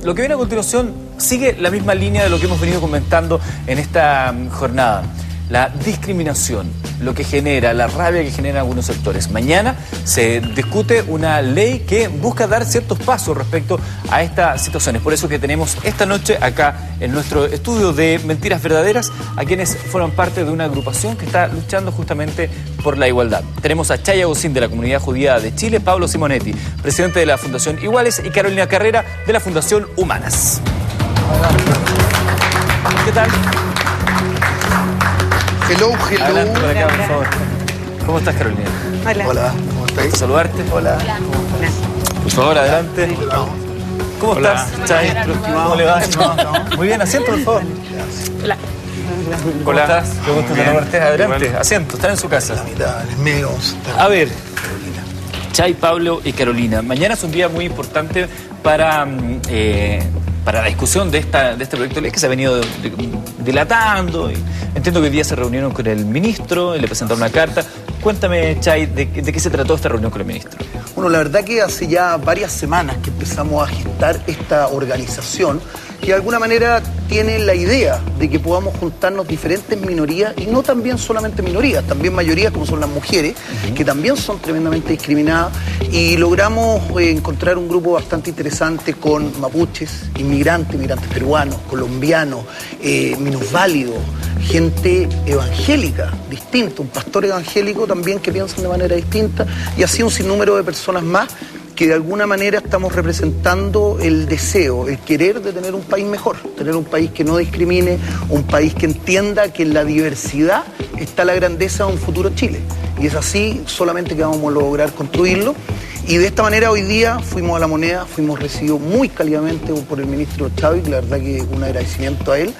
lo que viene a continuación sigue la misma línea de lo que hemos venido comentando en esta jornada. La discriminación, lo que genera, la rabia que generan algunos sectores. Mañana se discute una ley que busca dar ciertos pasos respecto a estas situaciones. Por eso que tenemos esta noche acá en nuestro estudio de Mentiras Verdaderas a quienes forman parte de una agrupación que está luchando justamente por la igualdad. Tenemos a Chay Agustín de la Comunidad Judía de Chile, Pablo Simonetti, presidente de la Fundación Iguales, y Carolina Carrera de la Fundación Humanas. ¿Qué tal? Hello, hello. Adelante por acá, por favor. ¿Cómo estás, Carolina? Hola. Hola, ¿cómo estáis? Saludarte. Hola. Por favor, adelante. ¿Cómo estás, Chay? ¿Cómo le va? Muy bien, asiento, por favor. Hola. ¿Cómo estás? Qué gusto saludarte. Adelante, asiento, están en su casa. La mitad, en el medio. A ver, Chay, Pablo y Carolina, mañana es un día muy importante para la discusión de este proyecto de ley que se ha venido dilatando. Y entiendo que hoy día se reunieron con el ministro y le presentaron una carta. Cuéntame, Chay, ¿de qué se trató esta reunión con el ministro? Bueno, la verdad que hace ya varias semanas que empezamos a gestar esta organización que de alguna manera tiene la idea de que podamos juntarnos diferentes minorías, y no también solamente minorías, también mayorías como son las mujeres, que también son tremendamente discriminadas, y logramos encontrar un grupo bastante interesante con mapuches, inmigrantes peruanos, colombianos, minusválidos, gente evangélica distinta, un pastor evangélico también que piensan de manera distinta, y así un sinnúmero de personas más que de alguna manera estamos representando el deseo, el querer de tener un país mejor, tener un país que no discrimine, un país que entienda que en la diversidad está la grandeza de un futuro Chile. Y es así solamente que vamos a lograr construirlo. Y de esta manera hoy día fuimos a La Moneda, fuimos recibidos muy cálidamente por el ministro Chávez, la verdad que un agradecimiento a él,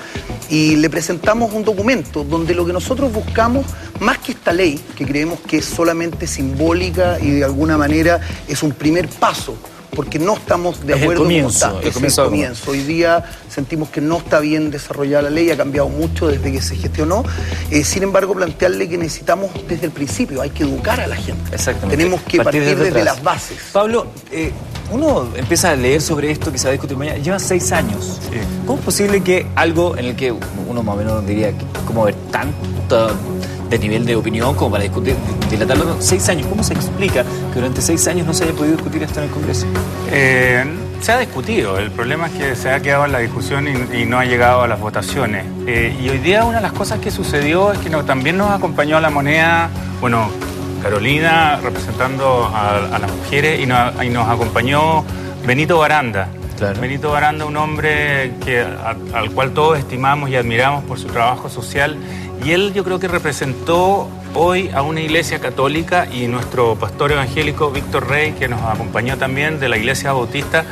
y le presentamos un documento donde lo que nosotros buscamos, más que esta ley, que creemos que es solamente simbólica y de alguna manera es un primer paso, porque no estamos de acuerdo con está. Es el comienzo. Hoy día sentimos que no está bien desarrollada la ley, ha cambiado mucho desde que se gestionó. Sin embargo, plantearle que necesitamos desde el principio, hay que educar a la gente. Exactamente. Tenemos que partir desde las bases. Pablo, uno empieza a leer sobre esto que se va a discutir mañana, lleva 6 años. Sí. ¿Cómo es posible que algo en el que uno más o menos diría, ¿cómo ver tanto de nivel de opinión como para discutir, dilatarlo? 6 años, ¿cómo se explica que durante 6 años no se haya podido discutir esto en el Congreso? Se ha discutido, el problema es que se ha quedado en la discusión y no ha llegado a las votaciones. Y hoy día una de las cosas que sucedió es que también nos acompañó a La Moneda, bueno, Carolina representando a las mujeres, y nos acompañó Benito Baranda. Claro. Benito Baranda, un hombre al cual todos estimamos y admiramos por su trabajo social, y él yo creo que representó hoy a una iglesia católica, y nuestro pastor evangélico Víctor Rey, que nos acompañó también de la iglesia bautista,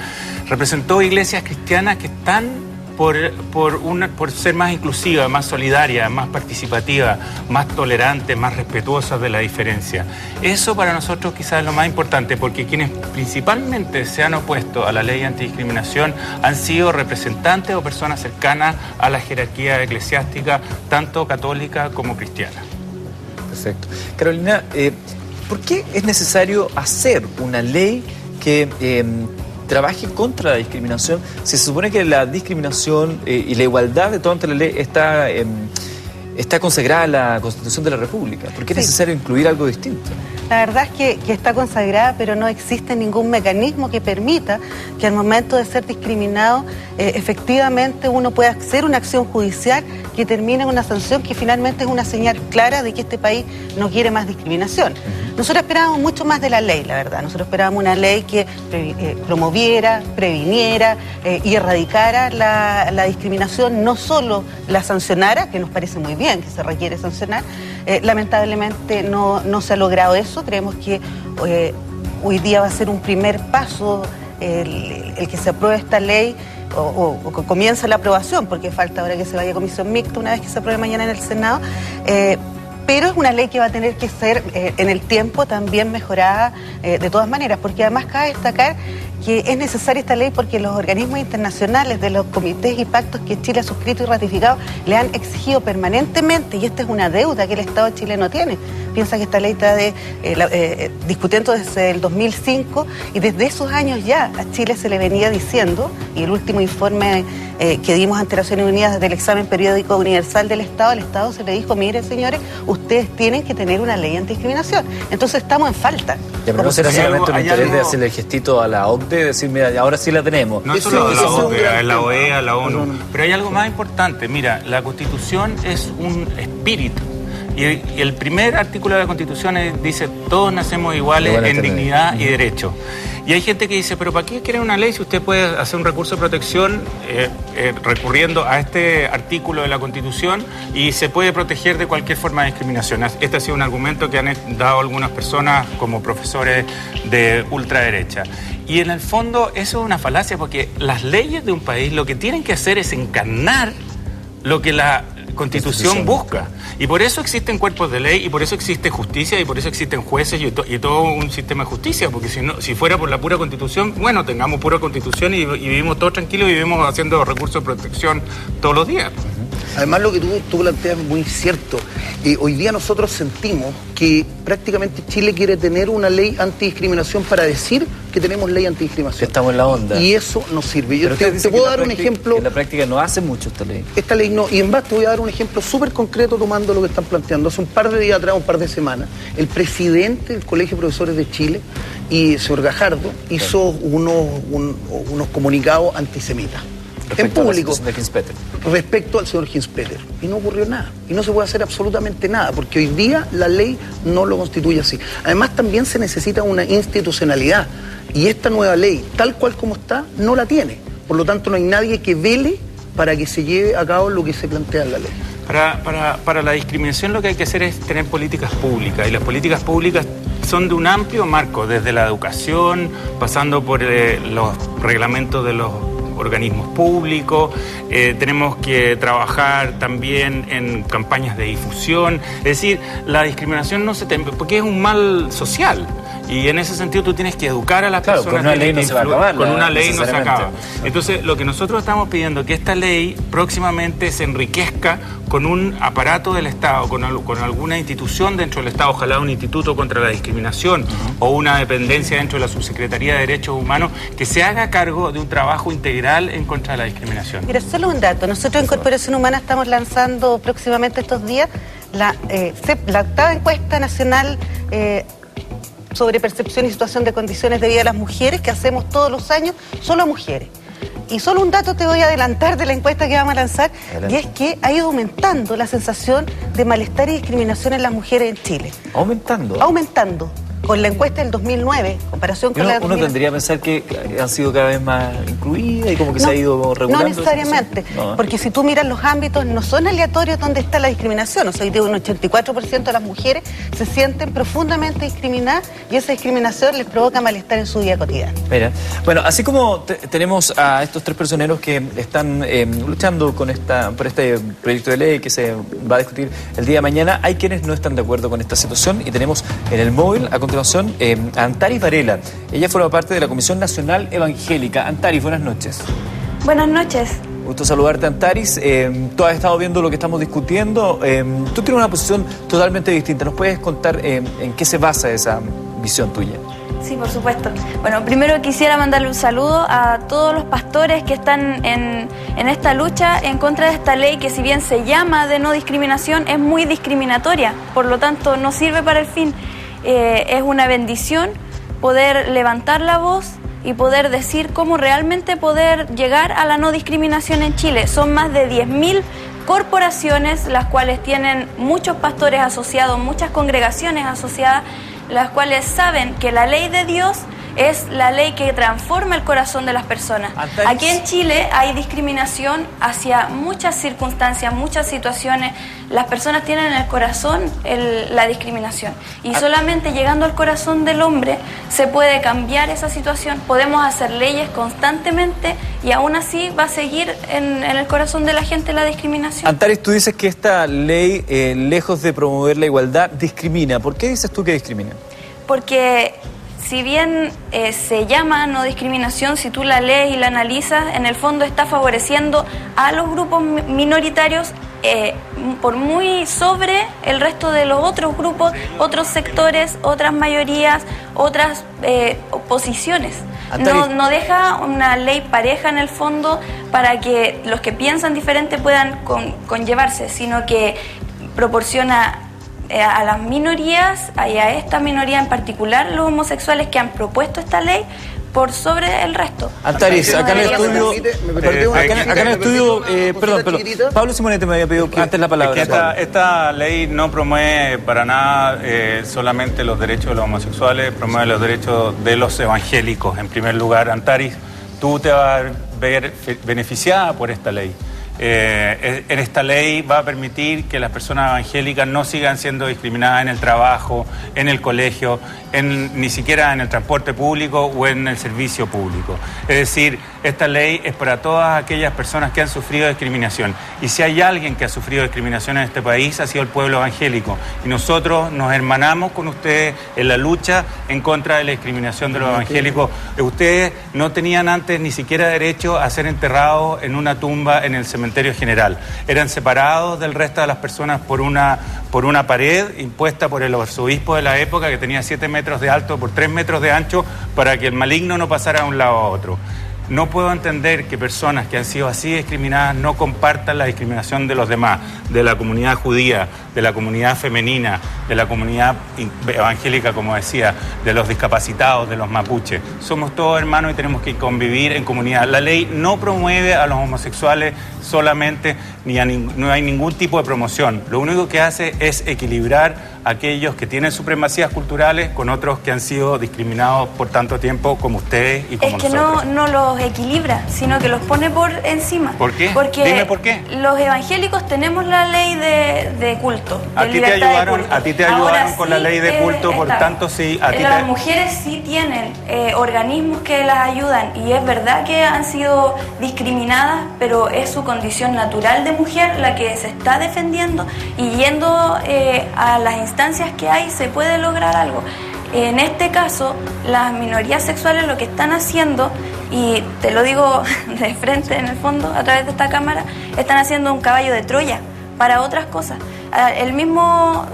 representó iglesias cristianas que están por ser más inclusivas, más solidarias, más participativas, más tolerantes, más respetuosas de la diferencia. Eso para nosotros quizás es lo más importante, porque quienes principalmente se han opuesto a la ley antidiscriminación han sido representantes o personas cercanas a la jerarquía eclesiástica, tanto católica como cristiana. Perfecto. Carolina, ¿por qué es necesario hacer una ley que trabaje contra la discriminación si se supone que la discriminación y la igualdad de todo ante la ley está consagrada en la Constitución de la República? ¿Por qué es necesario incluir algo distinto? La verdad es que está consagrada, pero no existe ningún mecanismo que permita que al momento de ser discriminado, efectivamente uno pueda hacer una acción judicial que termine en una sanción que finalmente es una señal clara de que este país no quiere más discriminación. Nosotros esperábamos mucho más de la ley, la verdad. Nosotros esperábamos una ley que promoviera, previniera y erradicara la discriminación, no solo la sancionara, que nos parece muy bien que se requiere sancionar. Lamentablemente no se ha logrado eso. Creemos que hoy día va a ser un primer paso el que se apruebe esta ley o que comience la aprobación, porque falta ahora que se vaya a comisión mixta una vez que se apruebe mañana en el Senado. pero es una ley que va a tener que ser en el tiempo también mejorada de todas maneras, porque además cabe destacar que es necesaria esta ley porque los organismos internacionales de los comités y pactos que Chile ha suscrito y ratificado le han exigido permanentemente, y esta es una deuda que el Estado chileno tiene. Piensa que esta ley está discutiendo desde el 2005 y desde esos años ya a Chile se le venía diciendo, y el último informe que dimos ante Naciones Unidas del examen periódico universal del Estado, al Estado se le dijo, miren señores, ustedes tienen que tener una ley antidiscriminación. Entonces estamos en falta. Ya, pero no será solamente un interés de hacerle el gestito a la OCDE, decir, mira, ahora sí la tenemos. No solo a la OCDE, a la OEA, a la ONU. Pero hay algo más importante. Mira, la Constitución es un espíritu. Y el primer artículo de la Constitución dice, todos nacemos iguales en dignidad y derecho. Y hay gente que dice, pero ¿para qué quieren una ley si usted puede hacer un recurso de protección recurriendo a este artículo de la Constitución y se puede proteger de cualquier forma de discriminación? Este ha sido un argumento que han dado algunas personas como profesores de ultraderecha. Y en el fondo eso es una falacia, porque las leyes de un país lo que tienen que hacer es encarnar lo que la Constitución busca. Y por eso existen cuerpos de ley, y por eso existe justicia, y por eso existen jueces y todo un sistema de justicia, porque si fuera por la pura Constitución, bueno, tengamos pura Constitución y vivimos todos tranquilos y vivimos haciendo recursos de protección todos los días. Además, lo que tú planteas es muy cierto. Hoy día nosotros sentimos que prácticamente Chile quiere tener una ley antidiscriminación para decir que tenemos ley antidiscriminación. Estamos en la onda. Y eso no sirve. Yo te puedo dar un ejemplo. En la práctica no hace mucho esta ley. Esta ley no. Y en más te voy a dar un ejemplo súper concreto tomando lo que están planteando. Hace un par de días atrás, un par de semanas, el presidente del Colegio de Profesores de Chile, y señor Gajardo, hizo unos comunicados antisemitas. En público, respecto al señor Hinspeter. Y no ocurrió nada. Y no se puede hacer absolutamente nada, porque hoy día la ley no lo constituye así. Además, también se necesita una institucionalidad. Y esta nueva ley, tal cual como está, no la tiene. Por lo tanto, no hay nadie que vele para que se lleve a cabo lo que se plantea en la ley. Para la discriminación lo que hay que hacer es tener políticas públicas. Y las políticas públicas son de un amplio marco, desde la educación, pasando por los reglamentos de los organismos públicos, tenemos que trabajar también en campañas de difusión. Es decir, la discriminación no se porque es un mal social. Y en ese sentido tú tienes que educar a las personas. Con una ley no se va a acabar. Con una ley no se acaba. Entonces, lo que nosotros estamos pidiendo es que esta ley próximamente se enriquezca con un aparato del Estado, con alguna institución dentro del Estado, ojalá un instituto contra la discriminación o una dependencia dentro de la Subsecretaría de Derechos Humanos, que se haga cargo de un trabajo integral en contra de la discriminación. Mira, solo un dato. Nosotros en Corporación Humana estamos lanzando próximamente estos días la octava encuesta nacional sobre percepción y situación de condiciones de vida de las mujeres, que hacemos todos los años, solo a mujeres. Y solo un dato te voy a adelantar de la encuesta que vamos a lanzar. Adelante. Y es que ha ido aumentando la sensación de malestar y discriminación en las mujeres en Chile. ¿Aumentando? Aumentando. Con la encuesta del 2009, comparación con la del 2009. Uno tendría que pensar que han sido cada vez más incluidas y como que se ha ido regulando. No necesariamente, porque si tú miras los ámbitos, no son aleatorios donde está la discriminación. O sea, hoy día un 84% de las mujeres se sienten profundamente discriminadas y esa discriminación les provoca malestar en su vida cotidiana. Mira, bueno, así como tenemos a estos tres personeros que están luchando por este proyecto de ley que se va a discutir el día de mañana, hay quienes no están de acuerdo con esta situación y tenemos en el móvil a continuación a Antaris Varela. Ella forma parte de la Comisión Nacional Evangélica. Antaris, buenas noches. Buenas noches. Gusto saludarte, Antaris. Tú has estado viendo lo que estamos discutiendo. Tú tienes una posición totalmente distinta. ¿Nos puedes contar en qué se basa esa visión tuya? Sí, por supuesto. Bueno, primero quisiera mandarle un saludo a todos los pastores que están en esta lucha en contra de esta ley que, si bien se llama de no discriminación, es muy discriminatoria. Por lo tanto, no sirve para el fin. Es una bendición poder levantar la voz y poder decir cómo realmente poder llegar a la no discriminación en Chile. Son más de 10.000 corporaciones, las cuales tienen muchos pastores asociados, muchas congregaciones asociadas, las cuales saben que la ley de Dios es la ley que transforma el corazón de las personas. Aquí en Chile hay discriminación hacia muchas circunstancias, muchas situaciones. Las personas tienen en el corazón la discriminación. Y solamente llegando al corazón del hombre se puede cambiar esa situación. Podemos hacer leyes constantemente y aún así va a seguir en el corazón de la gente la discriminación. Antares, tú dices que esta ley, lejos de promover la igualdad, discrimina. ¿Por qué dices tú que discrimina? Porque si bien se llama no discriminación, si tú la lees y la analizas, en el fondo está favoreciendo a los grupos minoritarios por muy sobre el resto de los otros grupos, otros sectores, otras mayorías, otras posiciones. No deja una ley pareja en el fondo para que los que piensan diferente puedan conllevarse, sino que proporciona a las minorías, y a esta minoría en particular, los homosexuales que han propuesto esta ley, por sobre el resto. Antares, acá en el estudio, acá en el estudio, perdón, Pablo Simonetti me había pedido antes la palabra. Es que esta ley no promueve para nada solamente los derechos de los homosexuales, promueve los derechos de los evangélicos. En primer lugar, Antares, tú te vas a ver beneficiada por esta ley. En esta ley va a permitir que las personas evangélicas no sigan siendo discriminadas en el trabajo, en el colegio, ni siquiera en el transporte público o en el servicio público. Es decir, esta ley es para todas aquellas personas que han sufrido discriminación. Y si hay alguien que ha sufrido discriminación en este país, ha sido el pueblo evangélico. Y nosotros nos hermanamos con ustedes en la lucha en contra de la discriminación de los evangélicos. Ustedes no tenían antes ni siquiera derecho a ser enterrados en una tumba en el cementerio general. Eran separados del resto de las personas por una pared impuesta por el arzobispo de la época, que tenía 7 metros de alto por 3 metros de ancho, para que el maligno no pasara de un lado a otro. No puedo entender que personas que han sido así discriminadas no compartan la discriminación de los demás, de la comunidad judía, de la comunidad femenina, de la comunidad evangélica, como decía, de los discapacitados, de los mapuches. Somos todos hermanos y tenemos que convivir en comunidad. La ley no promueve a los homosexuales solamente, no hay ningún tipo de promoción. Lo único que hace es equilibrar a aquellos que tienen supremacías culturales con otros que han sido discriminados por tanto tiempo, como ustedes y como nosotros. Es que no los equilibra, sino que los pone por encima. ¿Por qué? Porque dime por qué. Los evangélicos tenemos la ley de culto. A ti te ayudaron con la ley de culto, por tanto sí. Las mujeres sí tienen organismos que las ayudan, y es verdad que han sido discriminadas, pero es su condición natural de mujer la que se está defendiendo, y yendo a las instancias que hay se puede lograr algo. En este caso, las minorías sexuales lo que están haciendo, y te lo digo de frente en el fondo, a través de esta cámara, están haciendo un caballo de Troya para otras cosas. El mismo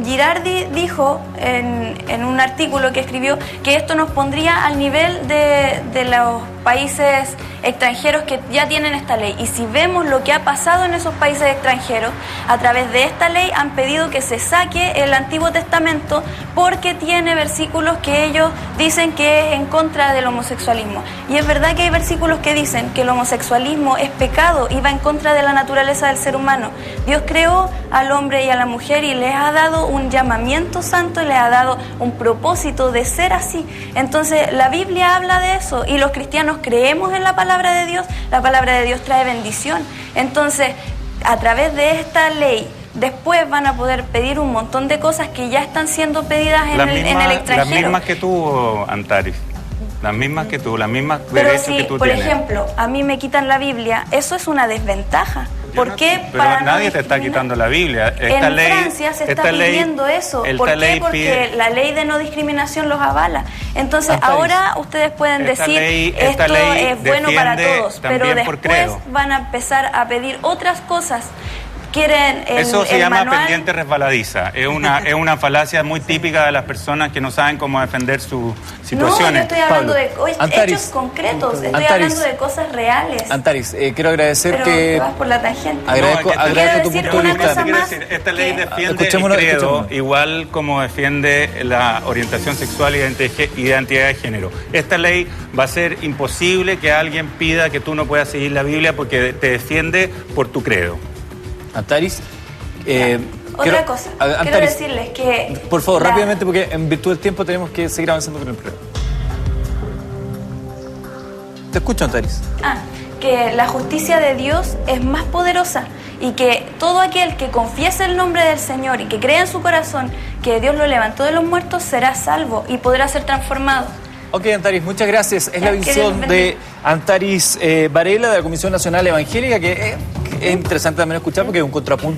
Girardi dijo en un artículo que escribió que esto nos pondría al nivel de los países extranjeros que ya tienen esta ley. Y si vemos lo que ha pasado en esos países extranjeros, a través de esta ley han pedido que se saque el Antiguo Testamento porque tiene versículos que ellos dicen que es en contra del homosexualismo. Y es verdad que hay versículos que dicen que el homosexualismo es pecado y va en contra de la naturaleza del ser humano. Dios creó al hombre y a la mujer y les ha dado un llamamiento santo y les ha dado un propósito de ser así. Entonces la Biblia habla de eso y los cristianos creemos en la palabra de Dios. La palabra de Dios trae bendición. Entonces, a través de esta ley, después van a poder pedir un montón de cosas que ya están siendo pedidas en el extranjero. Las mismas que tú, Antares. Las mismas que tú, las mismas derechos que tú tienes. Por ejemplo, a mí me quitan la Biblia, eso es una desventaja. ¿Por qué? Pero nadie te está quitando la Biblia. En Francia se está pidiendo eso. ¿Por qué? Porque la ley de no discriminación los avala. Entonces, ahora ustedes pueden decir, esto es bueno para todos, pero después van a empezar a pedir otras cosas. Quieren eso se llama pendiente resbaladiza. Es una falacia muy típica de las personas que no saben cómo defender sus situaciones. No, yo estoy hablando de hechos concretos, estoy hablando de cosas reales. Antares, quiero agradecer pero que... vas por la tangente. Agradezco tu punto de vista. Esta ley defiende el credo igual como defiende la orientación sexual y identidad de género. Esta ley va a ser imposible que alguien pida que tú no puedas seguir la Biblia porque te defiende por tu credo. Antares, otra cosa, quiero decirles que... Por favor, rápidamente, porque en virtud del tiempo tenemos que seguir avanzando con el programa. Te escucho, Antares. Que la justicia de Dios es más poderosa y que todo aquel que confiese el nombre del Señor y que crea en su corazón que Dios lo levantó de los muertos será salvo y podrá ser transformado. Ok, Antaris, muchas gracias. Es Ya, la visión que de Antaris Varela de la Comisión Nacional Evangélica, que es interesante también escuchar porque es un contrapunto.